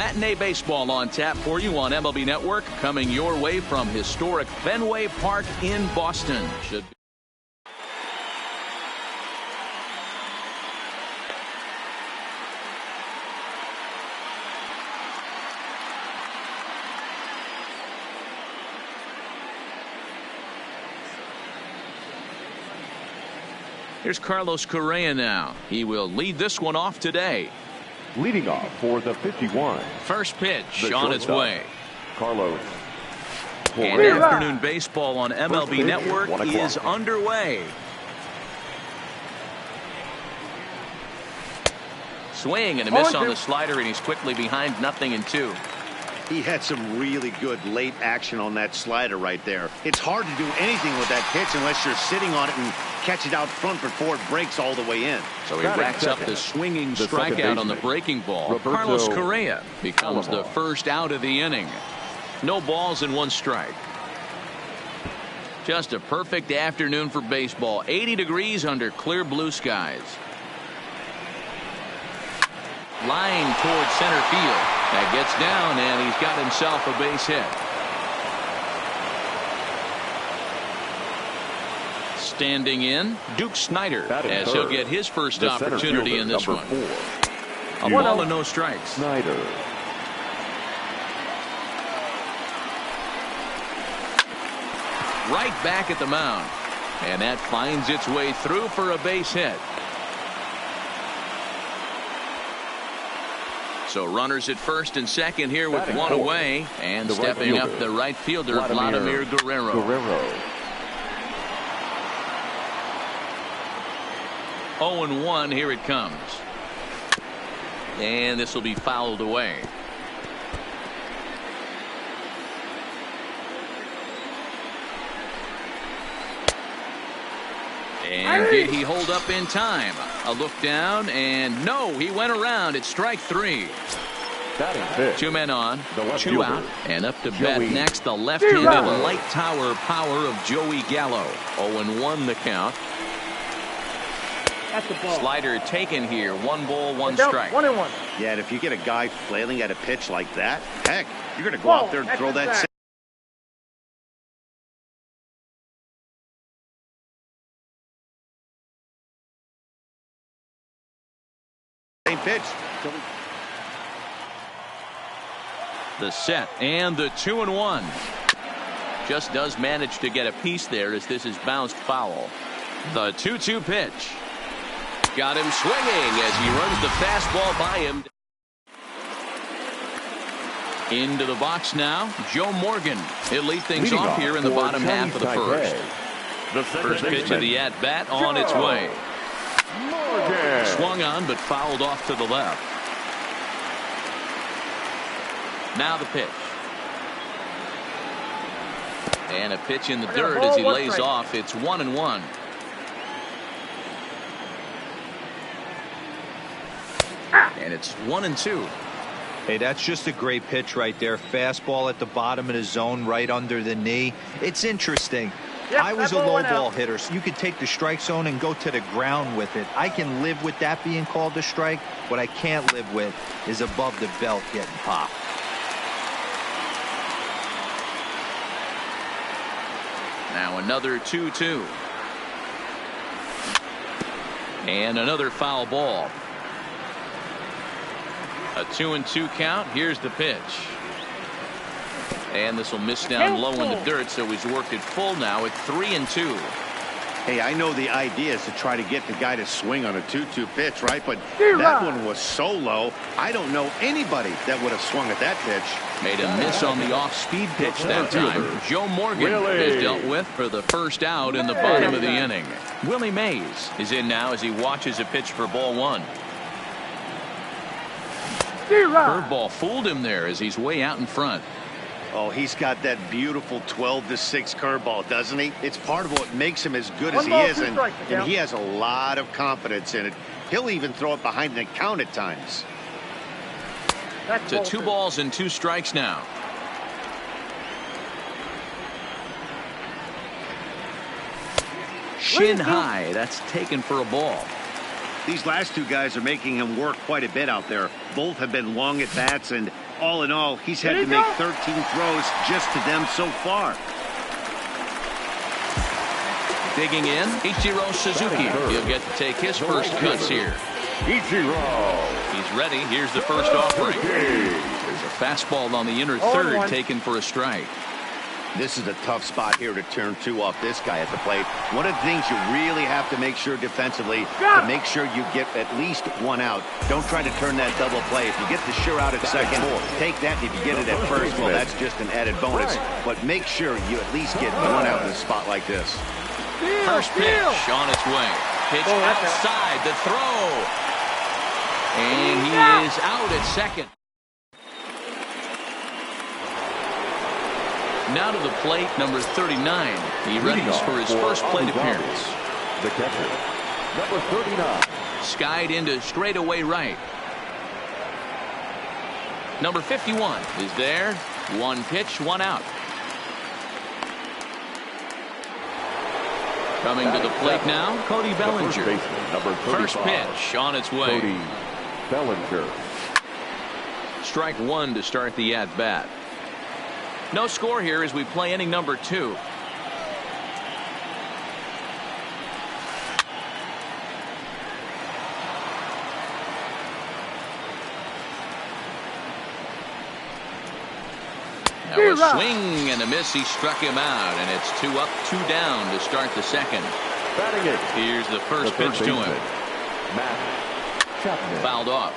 Matinee baseball on tap for you on MLB Network, coming your way from historic Fenway Park in Boston. Here's Carlos Correa now. He will lead this one off today. Leading off for the 51. First pitch on its way. Carlos. And afternoon baseball on MLB Network is underway. Swing and a miss on the slider, and he's quickly behind 0-2. He had some really good late action on that slider right there. It's hard to do anything with that pitch unless you're sitting on it and catch it out front before it breaks all the way in. So he racks up the swinging strikeout on the breaking ball. Carlos Correa becomes the first out of the inning. No balls and 1 strike. Just a perfect afternoon for baseball. 80 degrees under clear blue skies. Line towards center field. That gets down, and he's got himself a base hit. Standing in, Duke Snider, as he'll get his first opportunity in this one. A ball and no strikes. Snider. Right back at the mound. And that finds its way through for a base hit. So runners at first and second here with 1 away. And stepping up the right fielder, Vladimir Guerrero. 0-1, here it comes. And this will be fouled away. And did he hold up in time? A look down, and no, he went around. It's strike 3. 2 men on, 2 out, and up to bat next, the left-handed light tower power of Joey Gallo. 0-1 the count. That's the ball. Slider taken here. 1 ball, 1 strike. 1-1. Yeah, and if you get a guy flailing at a pitch like that, heck, you're going to go out there and throw that. Same pitch. The set and the 2-1. Just does manage to get a piece there as this is bounced foul. The 2-2 pitch. Got him swinging as he runs the fastball by him. Into the box now, Joe Morgan. He'll lead things off here in the bottom half of the first. First pitch of the at-bat on its way. Morgan. Swung on but fouled off to the left. Now the pitch. And a pitch in the dirt as he lays off. It's 1-1. And it's 1-2. Hey, that's just a great pitch right there. Fastball at the bottom of the zone, right under the knee. It's interesting. I was a low ball hitter, so you could take the strike zone and go to the ground with it. I can live with that being called a strike. What I can't live with is above the belt getting popped. Now another 2-2. And another foul ball. A 2-2 count. Here's the pitch. And this will miss down low in the dirt, so he's worked it full now at 3-2. Hey, I know the idea is to try to get the guy to swing on a 2-2 pitch, right? But that one was so low, I don't know anybody that would have swung at that pitch. Made a miss on the off-speed pitch that time. Joe Morgan is dealt with for the first out in the bottom of the inning. Willie Mays is in now as he watches a pitch for ball 1. Curveball fooled him there as he's way out in front. Oh, he's got that beautiful 12-6 curveball, doesn't he? It's part of what makes him as good as he is, and he has a lot of confidence in it. He'll even throw it behind the count at times. To 2 balls and 2 strikes now. Shin high. That's taken for a ball. These last 2 guys are making him work quite a bit out there. Both have been long at bats, and All in all, he's had to make 13 throws just to them so far. Digging in, Ichiro Suzuki. He'll get to take his first cuts here. Ichiro. He's ready. Here's the first offering. There's a fastball on the inner third taken for a strike. This is a tough spot here to turn two off this guy at the plate. One of the things you really have to make sure defensively to make sure you get at least one out. Don't try to turn that double play. If you get the sure out at second, take that. If you get it at first, well, that's just an added bonus. But make sure you at least get one out in a spot like this. First pitch on its way. Pitch outside the throw. And he is out at second. Now to the plate, number 39. He readies for his first plate appearance. The catcher, number 39. Skied into straightaway right. Number 51 is there. One pitch, one out. Coming to the plate now, Cody Bellinger. First pitch on its way. Cody Bellinger. Strike one to start the at-bat. No score here as we play inning number 2. Now a swing and a miss. He struck him out, and it's 2 up, 2 down to start the second. Batting it. Here's the first pitch to him. Matt Chapman. Fouled off.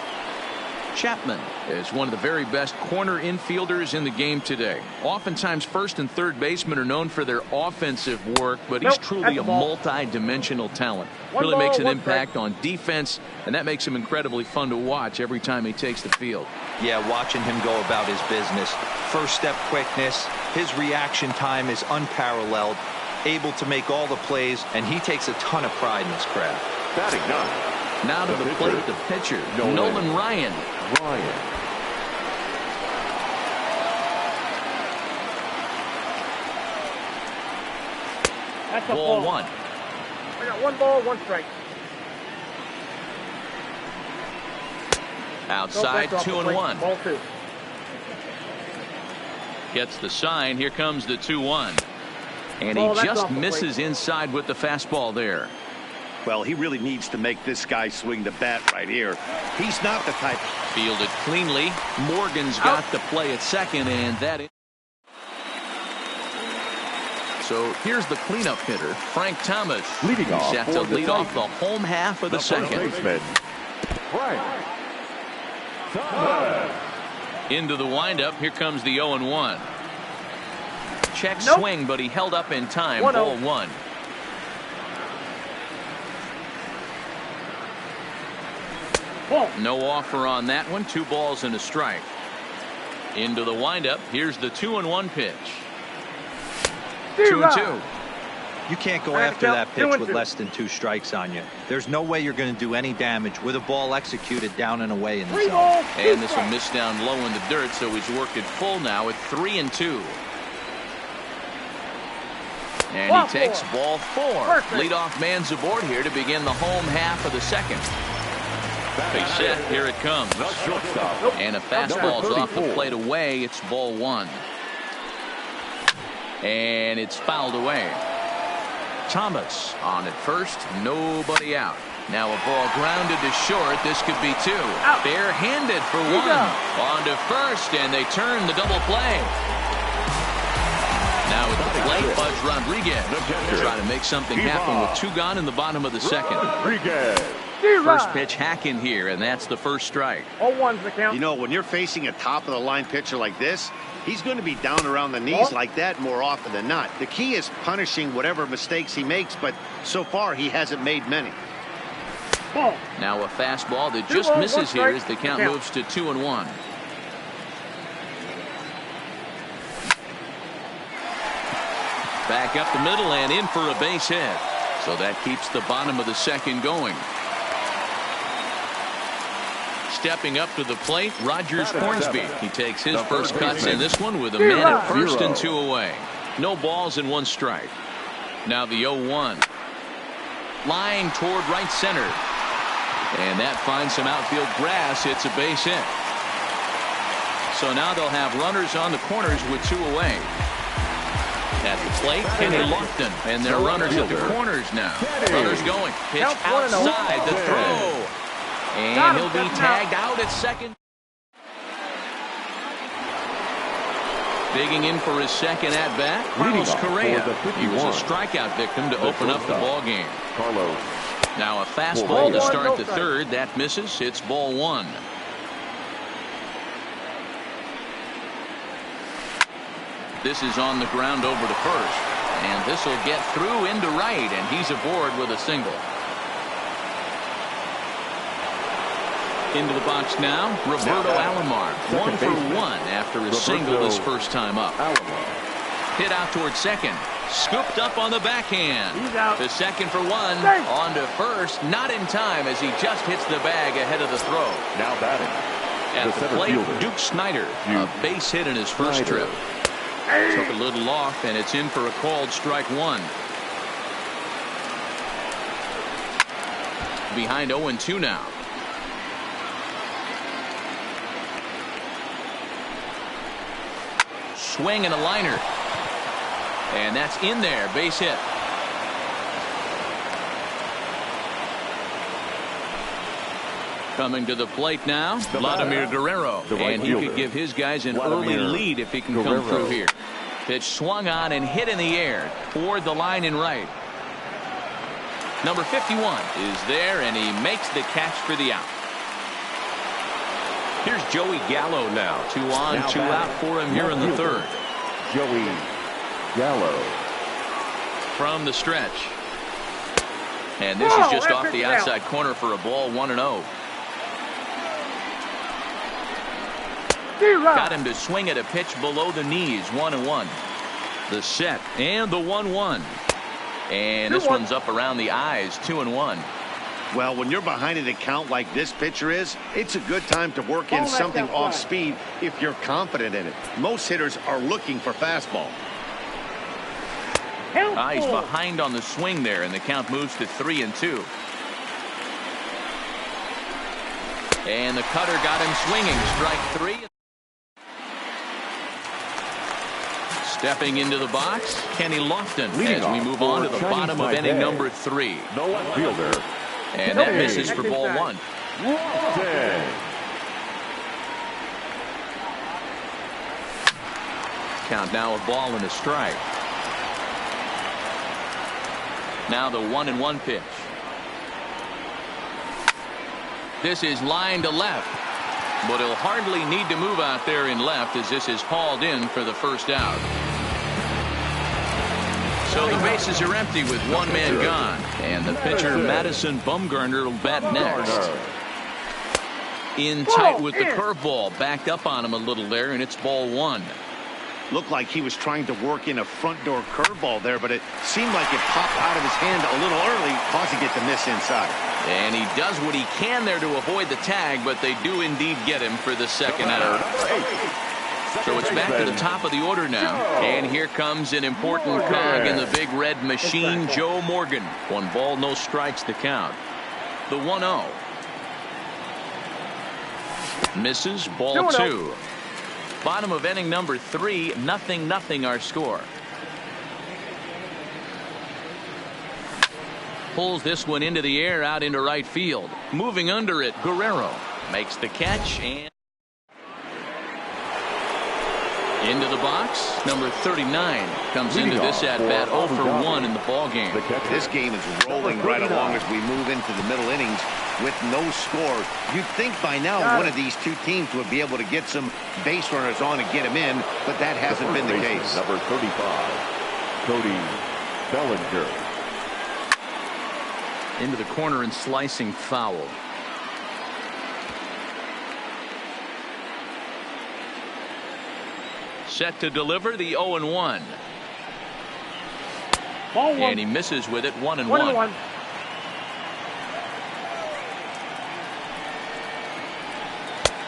Chapman is one of the very best corner infielders in the game today. Oftentimes first and third basemen are known for their offensive work, but he's truly a multi-dimensional talent. Really makes an impact on defense, and that makes him incredibly fun to watch every time he takes the field. Yeah, watching him go about his business. First step quickness, his reaction time is unparalleled, able to make all the plays, and he takes a ton of pride in his craft. Batting nine. Now to the plate, the pitcher, Nolan Ryan. That's a Ball 1. I got 1 ball, 1 strike. Outside, 2-1. Ball 2. Gets the sign. Here comes the 2-1. And he just misses inside with the fastball there. Well, he really needs to make this guy swing the bat right here. He's not the type. Fielded cleanly. Morgan's got the play at second, and that is. So here's the cleanup hitter, Frank Thomas. Leading off set to lead off the home half of the second. Frank Thomas. Into the windup. Here comes the 0-1. Check swing, but he held up in time. Ball 1. No offer on that one. 2 balls and a strike. Into the windup. Here's the 2-1 pitch. 2-2. You can't go after that pitch with less than 2 strikes on you. There's no way you're going to do any damage with a ball executed down and away in the zone. And this will miss down low in the dirt, so he's worked it full now at 3-2. And he takes ball 4. Leadoff man's aboard here to begin the home half of the second. Base set, here it comes. And a fastball's off the plate away. It's ball 1. And it's fouled away. Thomas on at first, nobody out. Now a ball grounded to short. This could be 2. Barehanded for 1. On to first, and they turn the double play. Now at the plate, Buzz Rodriguez trying to make something happen with 2 gone in the bottom of the second. First pitch hack in here, and that's the first strike. 0-1's the count. You know, when you're facing a top-of-the-line pitcher like this, he's going to be down around the knees like that more often than not. The key is punishing whatever mistakes he makes, but so far he hasn't made many. Now a fastball that just misses here as the count moves to 2-1. Back up the middle and in for a base hit. So that keeps the bottom of the second going. Stepping up to the plate, Rogers Hornsby. He takes his first cuts in this one with a man at first and 2 away. No balls and 1 strike. Now the 0-1. Lying toward right center. And that finds some outfield grass. It's a base hit. So now they'll have runners on the corners with 2 away. At the plate, Kenny Lofton, and their runners at the corners now. Runners going. Pitch outside the throw. And he'll be tagged out at second. Digging in for his second at-bat, Carlos Correa. He was a strikeout victim to open up the ball game. Now a fastball to start the third. That misses. It's ball 1. This is on the ground over to first. And this will get through into right, and he's aboard with a single. Into the box now, Roberto Alomar. 1 for 1 after a single his first time up. Hit out towards second. Scooped up on the backhand. The second for 1. On to first. Not in time as he just hits the bag ahead of the throw. Now batting. At the plate, Duke Snider. A base hit in his first trip. Took a little off, and it's in for a called strike 1. Behind 0-2 now. Swing and a liner. And that's in there. Base hit. Coming to the plate now, Vladimir Guerrero. And he could give his guys an early lead if he can come through here. Pitch swung on and hit in the air toward the line in right. Number 51 is there, and he makes the catch for the out. Here's Joey Gallo now. 2 on, 2 out for him here in the third. Joey Gallo. From the stretch. And this is just off the outside corner for a ball, 1-0. Got him to swing at a pitch below the knees, 1-1. The set and the 1-1. And this one's up around the eyes, 2-1. Well, when you're behind an account like this pitcher is, it's a good time to work in something off speed if you're confident in it. Most hitters are looking for fastball. He's behind on the swing there, and the count moves to 3-2. And the cutter got him swinging. Strike 3. Stepping into the box, Kenny Lofton as we move on to the bottom of inning number 3. No left fielder. And that misses for ball 1. Count now a ball and a strike. Now the 1-1 pitch. This is line to left. But he'll hardly need to move out there in left as this is hauled in for the first out. So the bases are empty with 1 man gone. And the pitcher, Madison Bumgarner, will bat next. In tight with the curveball. Backed up on him a little there, and it's ball 1. Looked like he was trying to work in a front door curveball there, but it seemed like it popped out of his hand a little early, causing it to miss inside. And he does what he can there to avoid the tag, but they do indeed get him for the second out. So it's back to the top of the order now. And here comes an important cog in the big red machine, Joe Morgan. 1 ball, no strikes to count. The 1-0. Misses, ball 2. Bottom of inning number 3, 0-0 our score. Pulls this one into the air out into right field. Moving under it, Guerrero makes the catch and into the box. Number 39 comes into this at bat 0 for 1 in the ball game. This game is rolling right along as we move into the middle innings with no score. You'd think by now one of these two teams would be able to get some base runners on and get them in, but that hasn't been the case. Number 35, Cody Bellinger. Into the corner and slicing foul. Set to deliver the 0-1. And he misses with it, 1-1.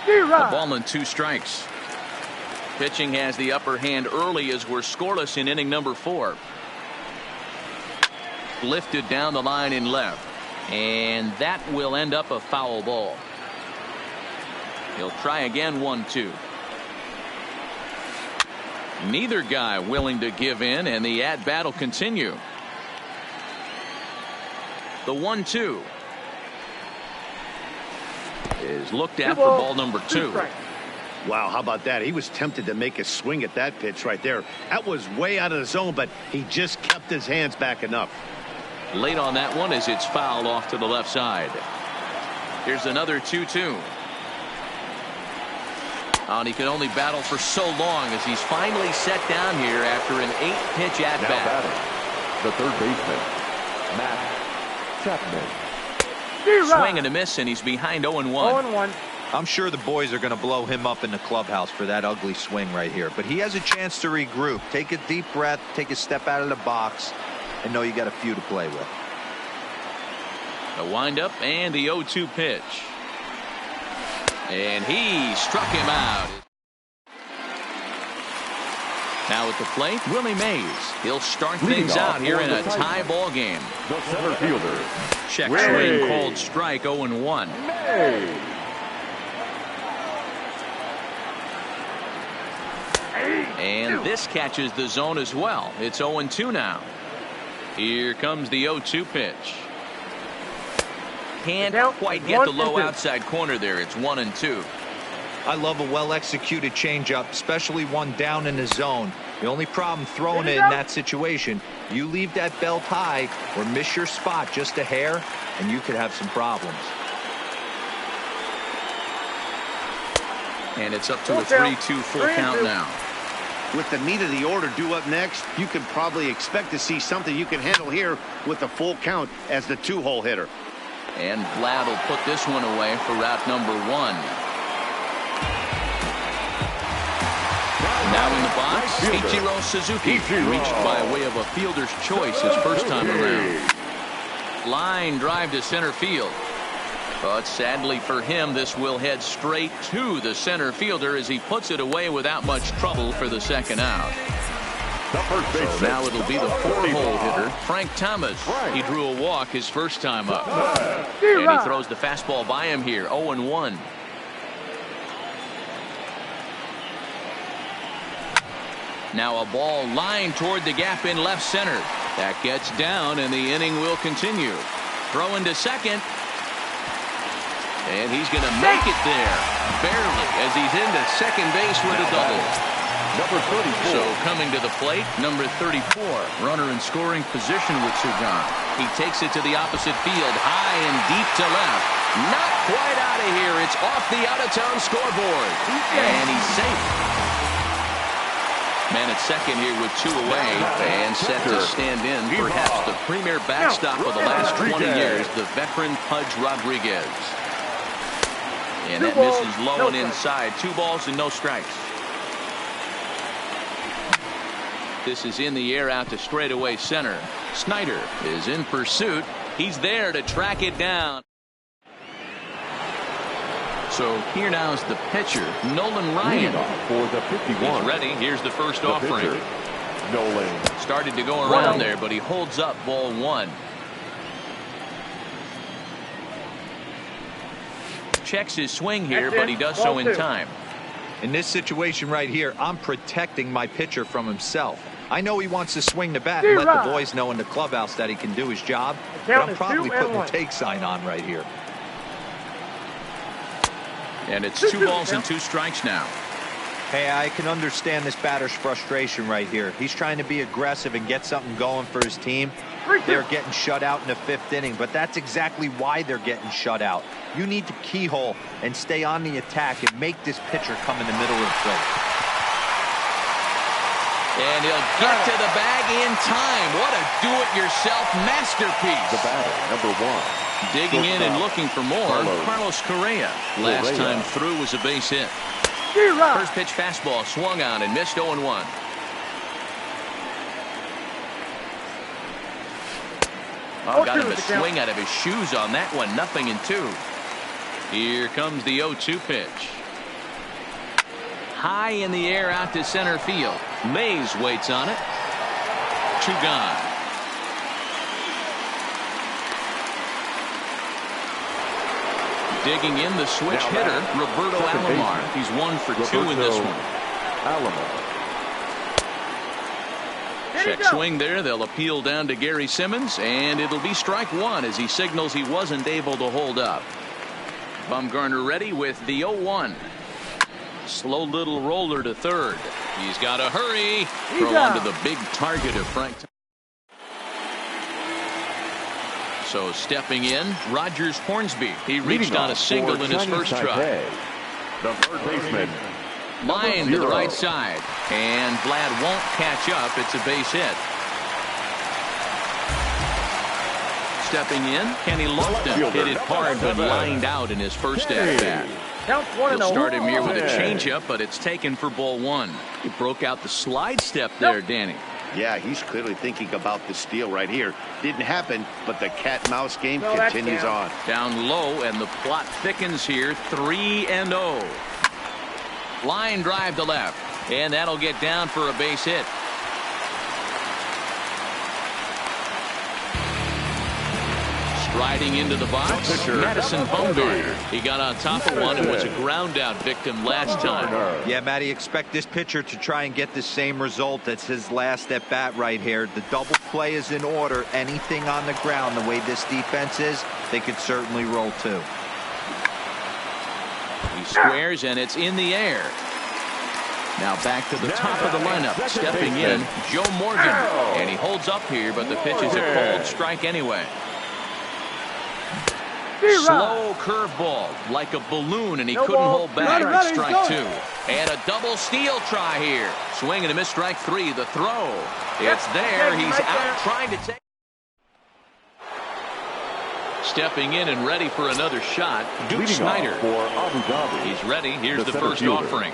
A ball and 2 strikes. Pitching has the upper hand early as we're scoreless in inning number 4. Lifted down the line in left, and that will end up a foul ball. He'll try again, 1-2. Neither guy willing to give in, and the at-bat will continue. The 1-2 is looked at for ball number 2. Wow, how about that? He was tempted to make a swing at that pitch right there. That was way out of the zone, but he just kept his hands back enough. Late on that one as it's fouled off to the left side. Here's another 2-2. And he can only battle for so long as he's finally set down here after an 8-pitch at-bat. The third baseman, Matt Chapman. Swing and a miss, and he's behind 0-1. 0-1. I'm sure the boys are going to blow him up in the clubhouse for that ugly swing right here. But he has a chance to regroup. Take a deep breath, take a step out of the box, and know you got a few to play with. The windup and the 0-2 pitch. And he struck him out. Now at the plate, Willie Mays. He'll start things out here in a tie ball game. The center fielder. Check swing, called strike, 0-1. And this catches the zone as well. It's 0-2 now. Here comes the 0-2 pitch. Can't quite get the low outside corner there. It's 1-2. I love a well-executed changeup, especially one down in the zone. The only problem throwing it in that situation, you leave that belt high or miss your spot just a hair, and you could have some problems. And it's up to a 3-2 full count now. With the meat of the order due up next, you can probably expect to see something you can handle here with a full count as the 2-hole hitter. And Vlad will put this one away for route number 1. Now in the box, Ichiro Suzuki, reached by way of a fielder's choice his first time around. Line drive to center field. But sadly for him, this will head straight to the center fielder as he puts it away without much trouble for the second out. So now it'll be the 4-hole hitter, Frank Thomas. He drew a walk his first time up. And he throws the fastball by him here, 0-1. Now a ball lined toward the gap in left center. That gets down, and the inning will continue. Throwing to second. And he's going to make it there, barely, as he's into second base with a double. Number 34. So coming to the plate, number 34, runner in scoring position with Sugan. He takes it to the opposite field, high and deep to left. Not quite out of here. It's off the out-of-town scoreboard. And he's safe. Man at second here with 2 away and set to stand in perhaps the premier backstop of the last 20 years, the veteran Pudge Rodriguez. And that misses low and inside. 2 balls and no strikes. This is in the air out to straightaway center. Snyder is in pursuit. He's there to track it down. So here now is the pitcher, Nolan Ryan. For the 51. He's ready. Here's the first offering. Nolan. Started to go around there, but he holds up ball 1. Checks his swing here, but he does so in time. In this situation right here, I'm protecting my pitcher from himself. I know he wants to swing the bat and let the boys know in the clubhouse that he can do his job, but I'm probably putting the take sign on right here. And it's 2 balls and 2 strikes now. Hey, I can understand this batter's frustration right here. He's trying to be aggressive and get something going for his team. They're getting shut out in the 5th inning, but that's exactly why they're getting shut out. You need to keyhole and stay on the attack and make this pitcher come in the middle of the plate. And he'll get to the bag in time. What a do-it-yourself masterpiece. The batter, number 1. Digging in and looking for more, Carlos Correa. Last time through was a base hit. First pitch fastball swung on and missed 0-1. Oh, got him a swing out of his shoes on that one. 0-2. Here comes the 0-2 pitch. High in the air out to center field. Mays waits on it. 2 gone. Digging in the switch hitter, Roberto Alomar. He's 1 for 2 in this one. Alomar. Check swing there. They'll appeal down to Gary Simmons, and it'll be strike one as he signals he wasn't able to hold up. Bumgarner ready with the 0-1. Slow little roller to third. He's got to hurry. Throw onto the big target of Frank. So stepping in, Rogers Hornsby. He reached on a single in his first try. The third baseman. Line to the right side. And Vlad won't catch up. It's a base hit. Stepping in, Kenny Lofton hit it hard but lined out in his first at-bat. He'll start him here with a changeup, but it's taken for ball one. He broke out the slide step there, Danny. Yeah, he's clearly thinking about the steal right here. Didn't happen, but the cat-mouse game continues on. Down low, and the plot thickens here. 3-0. Line drive to left, and that'll get down for a base hit. Striding into the box, Madison Bumgarner. He got on top of one and was a ground-out victim last time. Yeah, Matty, expect this pitcher to try and get the same result. That's his last at-bat right here. The double play is in order. Anything on the ground, the way this defense is, they could certainly roll too. He squares, and it's in the air. Now back to the top of the lineup. Stepping in, Joe Morgan. And he holds up here, but the pitch is a cold strike anyway. Slow curveball like a balloon, and he couldn't hold back. It's strike two. And a double steal try here. Swing and a miss, strike three. The throw. It's there. He's out trying to take. Stepping in and ready for another shot, Duke Snyder. He's ready. Here's the first offering.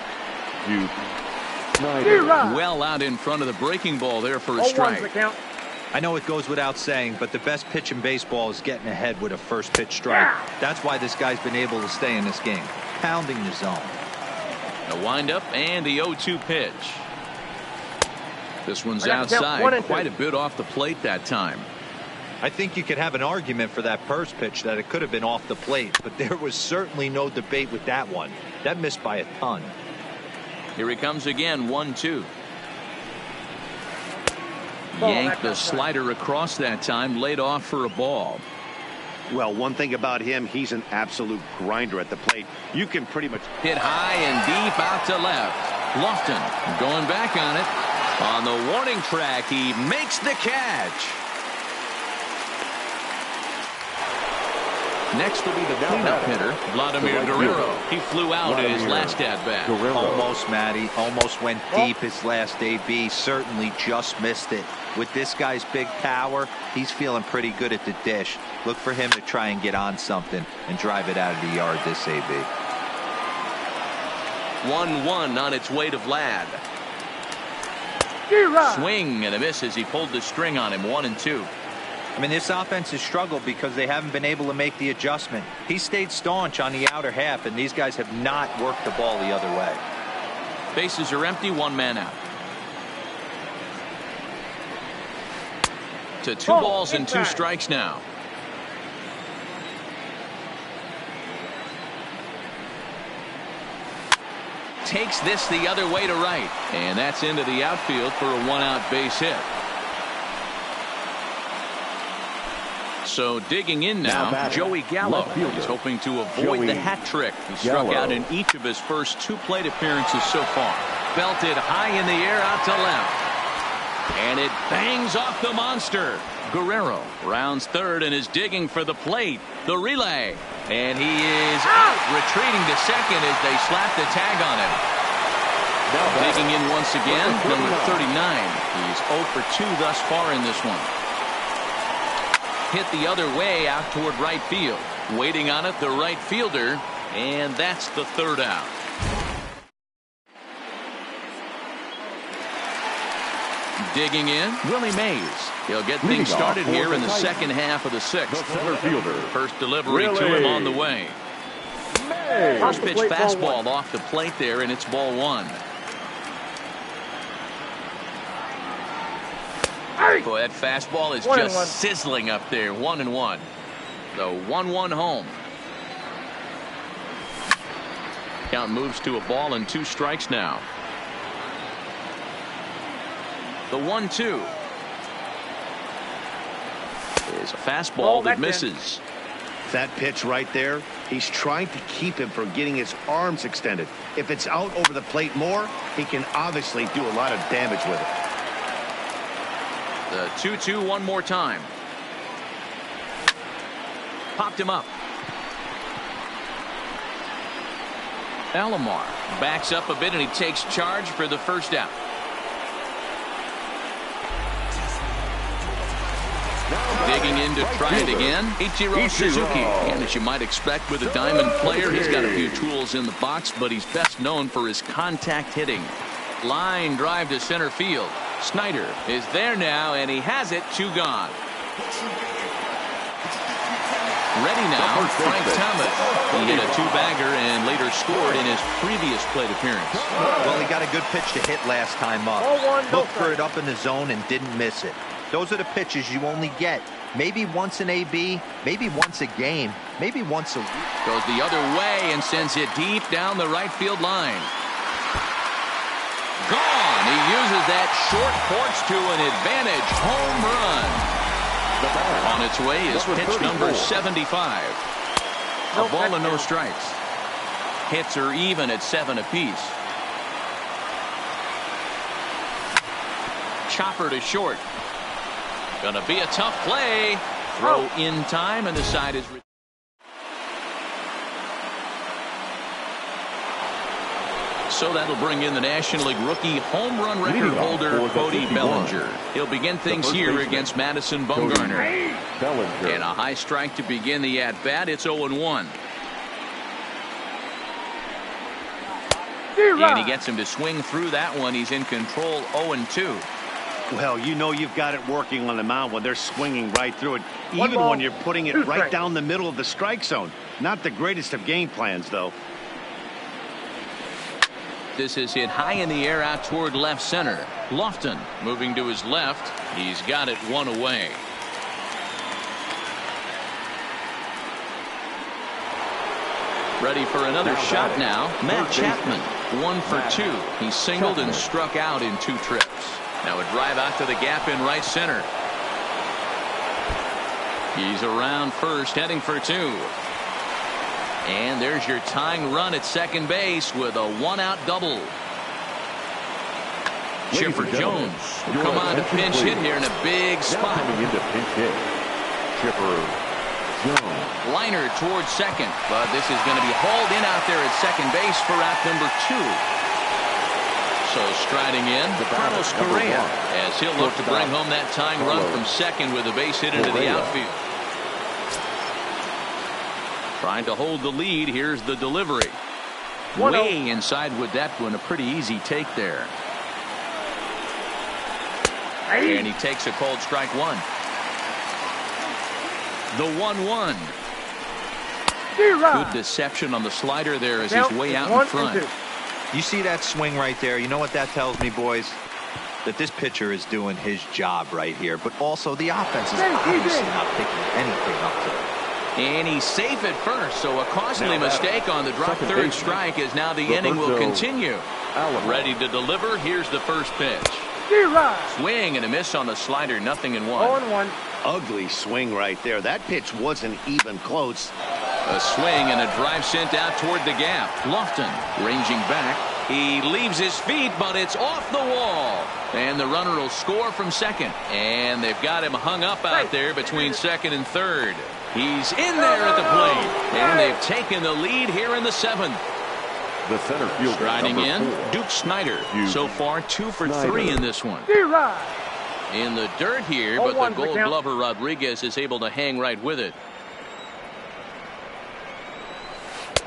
Well out in front of the breaking ball there for a strike. I know it goes without saying, but the best pitch in baseball is getting ahead with a first pitch strike. That's why this guy's been able to stay in this game, pounding the zone. A windup and the 0-2 pitch. This one's outside, quite a bit off the plate that time. I think you could have an argument for that first pitch that it could have been off the plate, but there was certainly no debate with that one. That missed by a ton. Here he comes again, 1-2. Yanked the slider across that time, laid off for a ball. Well, one thing about him, he's an absolute grinder at the plate. You can pretty much hit high and deep out to left. Lofton going back on it. On the warning track, he makes the catch. Next will be the cleanup hitter, Vladimir Guerrero. He flew out in his last at-bat. Almost, Matty. Almost went deep his last AB. Certainly just missed it. With this guy's big power, he's feeling pretty good at the dish. Look for him to try and get on something and drive it out of the yard this AB. 1-1 on its way to Vlad. Swing and a miss as he pulled the string on him. 1-2. I mean, this offense has struggled because they haven't been able to make the adjustment. He stayed staunch on the outer half, and these guys have not worked the ball the other way. Bases are empty, one man out. To 2 balls and 2 strikes now. Takes this the other way to right, and that's into the outfield for a 1-out base hit. So digging in now, Joey Gallo. He's hoping to avoid the hat trick. He struck out in each of his first 2 plate appearances so far. Belted high in the air out to left. And it bangs off the monster. Guerrero rounds third and is digging for the plate. The relay. And he is out, retreating to second as they slap the tag on him. Digging in once again, number 39. He's 0 for 2 thus far in this one. Hit the other way out toward right field. Waiting on it, the right fielder, and that's the 3rd out. Digging in, Willie Mays. He'll get things started here in the second half of the 6th. First delivery to him on the way. First pitch fastball off the plate there, and it's ball 1. Boy, that fastball is just sizzling up there. 1-1. The 1-1 home. Count moves to a ball and 2 strikes now. The 1-2. as a fastball that misses. That pitch right there, he's trying to keep him from getting his arms extended. If it's out over the plate more, he can obviously do a lot of damage with it. The 2-2 one more time. Popped him up. Alomar backs up a bit and he takes charge for the first out. Digging in to try it again, Ichiro Suzuki. And as you might expect with a diamond player, he's got a few tools in the box, but he's best known for his contact hitting. Line drive to center field. Snyder is there now, and he has it. 2 gone. Ready now, Frank Thomas. He hit a 2-bagger and later scored in his previous plate appearance. Well, he got a good pitch to hit last time up. Looked for it up in the zone and didn't miss it. Those are the pitches you only get maybe once an AB, maybe once a game, maybe once a week. Goes the other way and sends it deep down the right field line. Gone. He uses that short porch to an advantage home run. On its way is pitch number 75. A ball and no strikes. Hits are even at 7 apiece. Chopper to short. Gonna be a tough play. Throw in time, and the side is. So that'll bring in the National League rookie home run record holder Cody Bellinger. He'll begin things here against Madison Bumgarner. And a high strike to begin the at-bat. It's 0-1. And he gets him to swing through that one. He's in control. 0-2. Well, you know you've got it working on the mound when they're swinging right through it, even when you're putting it right down the middle of the strike zone. Not the greatest of game plans, though. This is hit high in the air out toward left center. Lofton moving to his left. He's got it 1 away. Ready for another shot now. Matt Chapman, 1 for 2. He singled and struck out in 2 trips. Now a drive out to the gap in right center. He's around first, heading for 2. And there's your tying run at second base with a 1-out double. Chipper Jones will come on to pinch hit here in a big spot. Chipper Jones. Liner towards second, but this is going to be hauled in out there at second base for out number 2. So striding in, Carlos Correa, as he'll look to bring home that tying run from second with a base hit into the outfield. Trying to hold the lead. Here's the delivery. Way inside with that one. A pretty easy take there. And he takes a cold strike 1. The 1-1. Good deception on the slider there as he's way out in front. You see that swing right there? You know what that tells me, boys? That this pitcher is doing his job right here. But also the offense is obviously not picking anything up to it. And he's safe at first, so a costly mistake on the drop third strike as now the inning will continue. Ready to deliver. Here's the first pitch. Swing and a miss on the slider. 0-1. 0-1. Ugly swing right there. That pitch wasn't even close. A swing and a drive sent out toward the gap. Lofton ranging back. He leaves his feet, but it's off the wall. And the runner will score from second. And they've got him hung up out there between second and third. He's in there at the plate. And they've taken the lead here in the 7th. The center fielder, striding in, 4. Duke Snyder. So far 2 for 3 in this one. In the dirt here, but the Gold Glover Rodriguez is able to hang right with it.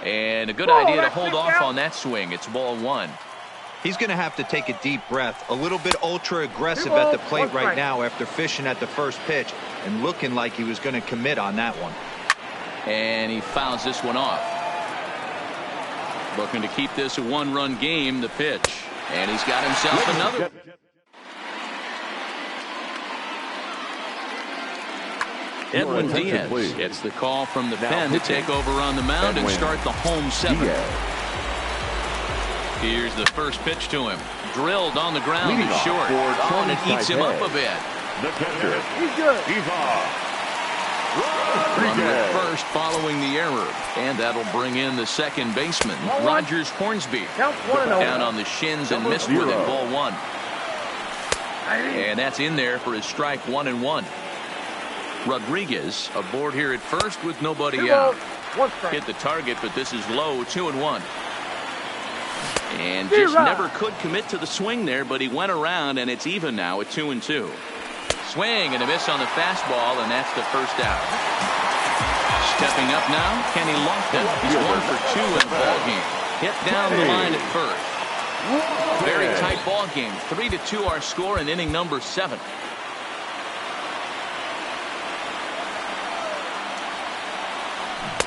And a good idea to hold off on that swing. It's ball 1. He's going to have to take a deep breath. A little bit ultra aggressive at the plate right now after fishing at the first pitch and looking like he was going to commit on that one. And he fouls this one off. Looking to keep this a 1-run game. The pitch. And he's got himself another. Edwin Diaz gets the call from the pen to take over on the mound and start the home 7th. Here's the first pitch to him. Drilled on the ground. He's short. And it eats him up a bit. The catcher. He's good. Runner at first following the error. And that'll bring in the second baseman, Rogers Hornsby. Down on the shins and missed with it, ball one. And that's in there for his strike 1-1. Rodriguez aboard here at first with nobody out. Hit the target, but this is low, 2-1. And just never could commit to the swing there, but he went around, and it's even now at 2-2. Swing and a miss on the fastball, and that's the first out. Stepping up now, Kenny Lofton. He's 1 for 2 in the ball game. Hit down the line at first. Very tight ball game. 3-2 our score in inning number 7.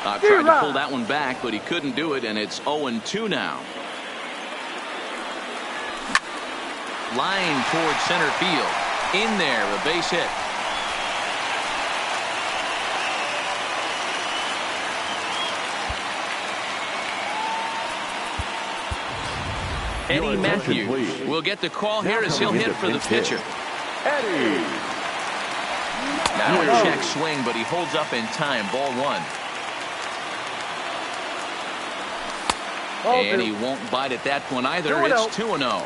Tried to pull that one back, but he couldn't do it, and it's 0-2 now. Line towards center field. In there, a base hit. Eddie Matthews will get the call here as he'll hit for the pitcher. Eddie. Now a check swing, but he holds up in time. Ball one. And he won't bite at that one either. It's 2-0.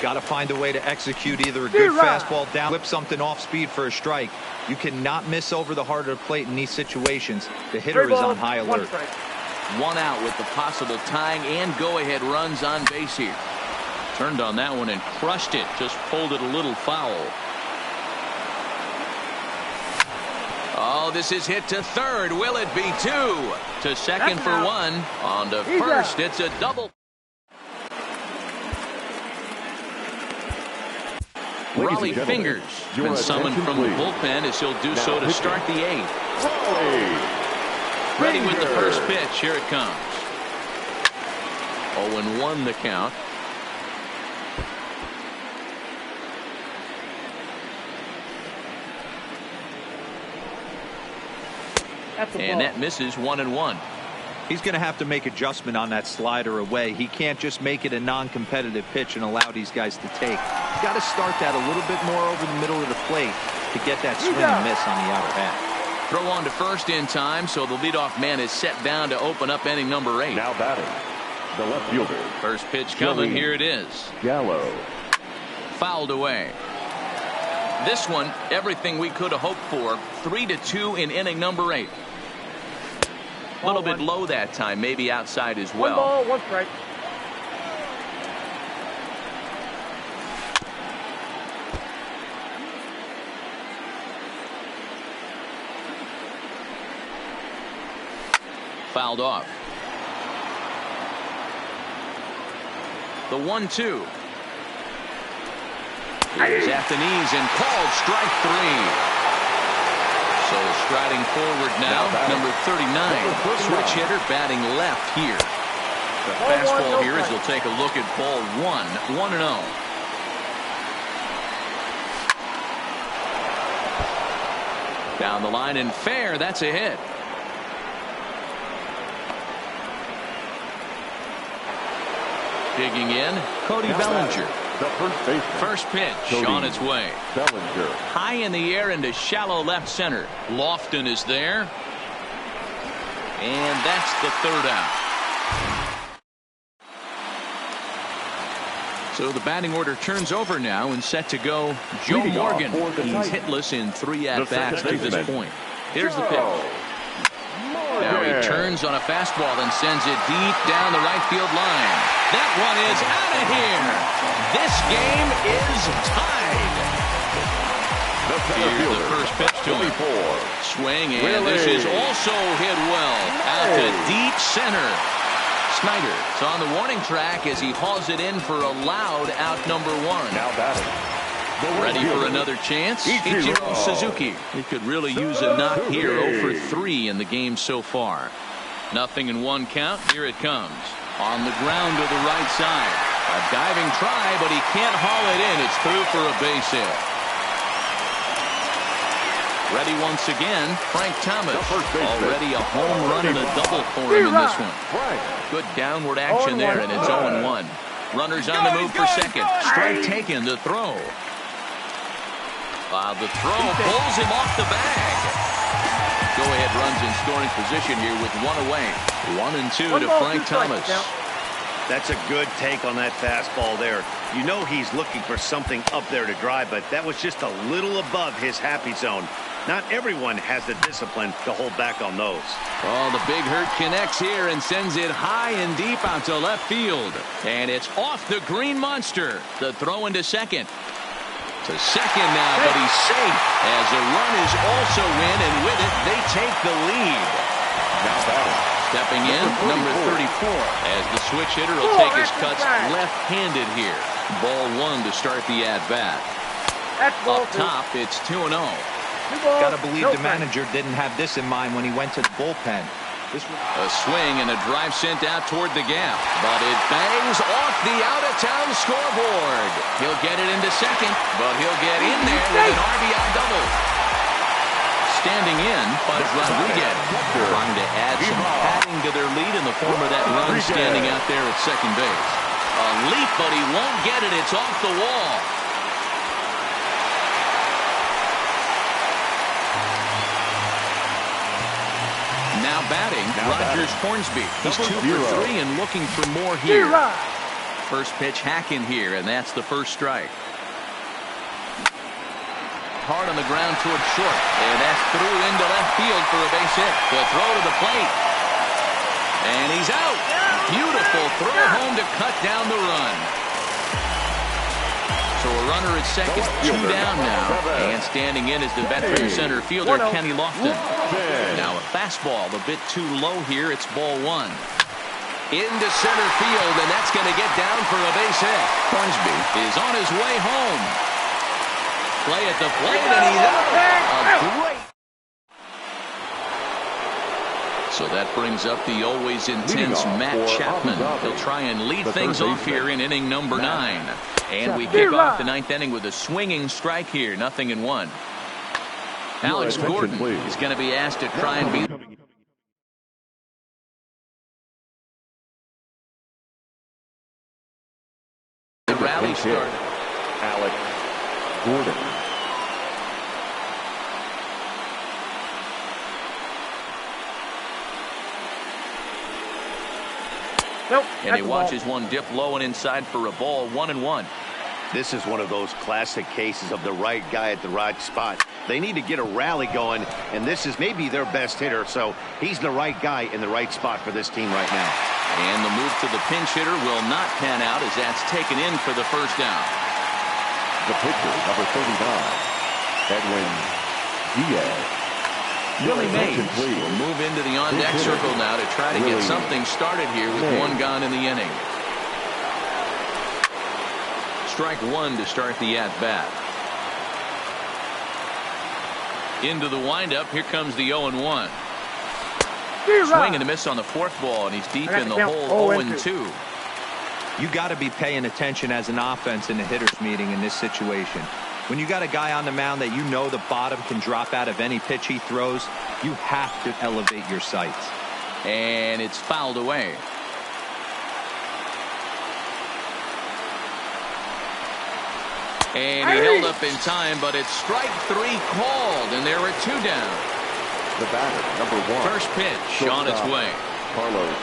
Got to find a way to execute either a good fastball down, flip something off speed for a strike. You cannot miss over the heart of the plate in these situations. The hitter is on high alert. One out with the possible tying and go-ahead runs on base here. Turned on that one and crushed it. Just pulled it a little foul. Oh, this is hit to third. Will it be 2? To second for 1. On to first. It's a double. Raleigh Fingers been summoned from the bullpen as he'll do so to start the 8th. Ready with the first pitch. Here it comes. 0-1 the count. And that misses 1-1. He's going to have to make adjustment on that slider away. He can't just make it a non-competitive pitch and allow these guys to take. He's got to start that a little bit more over the middle of the plate to get that swing and miss on the outer half. Throw on to first in time, so the leadoff man is set down to open up inning number 8. Now batting, the left fielder. First pitch coming. Here it is. Gallo. Fouled away. This one, everything we could have hoped for. 3-2 in inning number 8. A little bit low that time, maybe outside as well. 1 ball, 1 strike. Fouled off. The 1-2. Here's at the knees and called strike 3. So striding forward now, number 39, switch hitter batting left here. The fastball here as he'll take a look at ball 1, 1-0. Down the line and fair, that's a hit. Digging in, Cody Bellinger. The first pitch on its way. Bellinger. High in the air into shallow left center. Lofton is there. And that's the third out. So the batting order turns over now and set to go Joe Morgan. He's hitless in 3 at-bats to this point. Here's the pitch. Now he turns on a fastball and sends it deep down the right field line. That one is out of here. This game is tied. Here's the first pitch to him. Swing, and this is also hit well. Out to deep center. Snyder is on the warning track as he hauls it in for a loud out number 1. Now batting. Ready for another chance? Ichiro Suzuki. He could really use a knock here. 0 for 3 in the game so far. Nothing in 1 count. Here it comes. On the ground to the right side. A diving try, but he can't haul it in. It's through for a base hit. Ready once again, Frank Thomas. Already a home run and a double for him in this one. Good downward action there, and it's 0-1. Runners on the move for second. Strike taken, the throw. The throw pulls him off the bag. Go-ahead runs in scoring position here with one away. 1-2 to Frank Thomas. That's a good take on that fastball there. You know he's looking for something up there to drive, but that was just a little above his happy zone. Not everyone has the discipline to hold back on those. Oh, the big hurt connects here and sends it high and deep out to left field. And it's off the green monster. The throw into second. To second now, but he's safe as a run is also in, and with it, they take the lead. Now batting. Stepping in, number 34, as the switch hitter will take his cuts left-handed here. Ball one to start the at-bat. Up top, it's 2-0. Got to believe the manager didn't have this in mind when he went to the bullpen. A swing and a drive sent out toward the gap, but it bangs off the out-of-town scoreboard. He'll get it into second, but he'll get in there with an RBI double. Standing in, Buzz Rodriguez, trying to add some padding to their lead in the form of that run standing out there at second base. A leap, but he won't get it. It's off the wall. Now batting, Rogers Hornsby. He's 2 for 3 and looking for more here. First pitch hacking here, and that's the first strike. Hard on the ground toward short, and that's through into left field for a base hit. The throw to the plate, and he's out. Beautiful throw home to cut down the run. So a runner at second, 2 down now, and standing in is the veteran center fielder Kenny Lofton. Now a fastball a bit too low here. It's ball one. Into center field, and that's going to get down for a base hit. Hornsby is on his way home. Play at the plate, and he's out. A great. So that brings up the always intense Matt Chapman. He'll try and lead things off here in inning number 9. And we kick off the 9th inning with a swinging strike here. 0-1. Alex Gordon is going to be asked to try and beat. The rally started. Alex Gordon. Nope, and he watches one dip low and inside for a ball. 1-1. This is one of those classic cases of the right guy at the right spot. They need to get a rally going, and this is maybe their best hitter, so he's the right guy in the right spot for this team right now. And the move to the pinch hitter will not pan out as that's taken in for the first down. The pitcher, number 39, Edwin Diaz. Willie Mays will move into the on-deck circle now to try to get something started here with one gone in the inning. Strike one to start the at-bat. Into the windup. Here comes the 0-1. Swing and a miss on the fourth ball, and he's deep in the hole. 0-2. You got to be paying attention as an offense in the hitters meeting in this situation. When you got a guy on the mound that you know the bottom can drop out of any pitch he throws, you have to elevate your sights. And it's fouled away. And he held up in time, but it's strike 3 called, and there are 2 down. The batter, number 1. First pitch on its way. Carlos.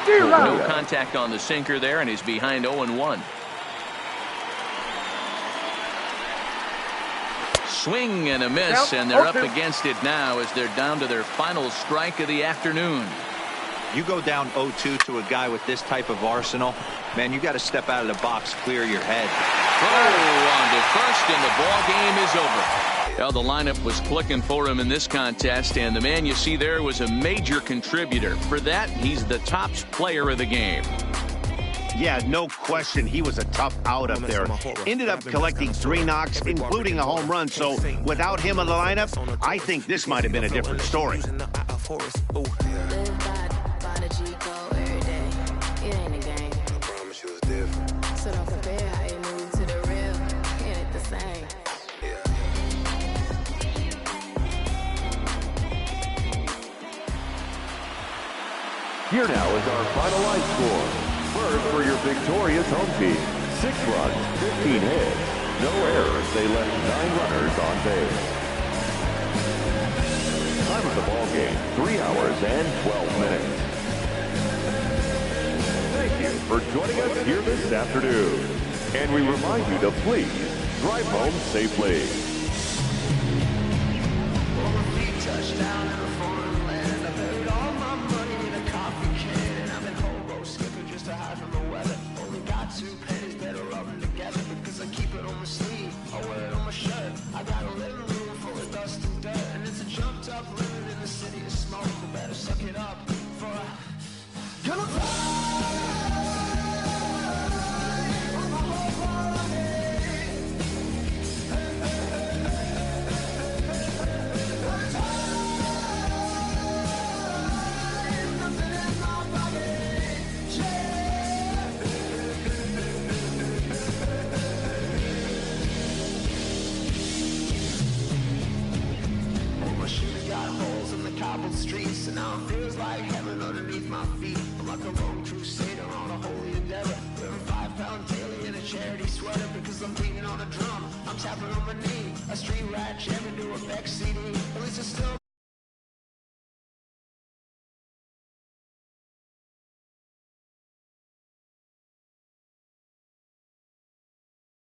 No contact on the sinker there, and he's behind 0-1. Swing and a miss, and they're up against it now as they're down to their final strike of the afternoon. You go down 0-2 to a guy with this type of arsenal, man, you got to step out of the box, clear your head. Throw on to first, and the ball game is over. Well, the lineup was clicking for him in this contest, and the man you see there was a major contributor. For that, he's the top player of the game. Yeah, no question. He was a tough out up there. Ended up collecting 3 knocks, including a home run. So without him in the lineup, I think this might have been a different story. Here now is our final line score. First for your victorious home team, 6 runs, 15 hits, no errors. They left 9 runners on base. Time of the ball game, 3 hours and 12 minutes. Thank you for joining us here this afternoon. And we remind you to please drive home safely. Touchdown in a foreign land. I buried all my money in a coffee can, and I've been hobo skipping just to hide from the weather. Only got 2 pennies, better rub them together because I keep it on my sleeve. I wear it on my shirt. I got a living room full of dust and dirt, and it's a jumped up living in the city of smoke. I better suck it up for a gonna fly. Streets, and now it feels like heaven underneath my feet. I'm like a lone crusader on a holy endeavor, wearing 5-pound daily in a charity sweater because I'm beating on a drum. I'm tapping on my knee, a street rat jamming to a Beck CD. At least I still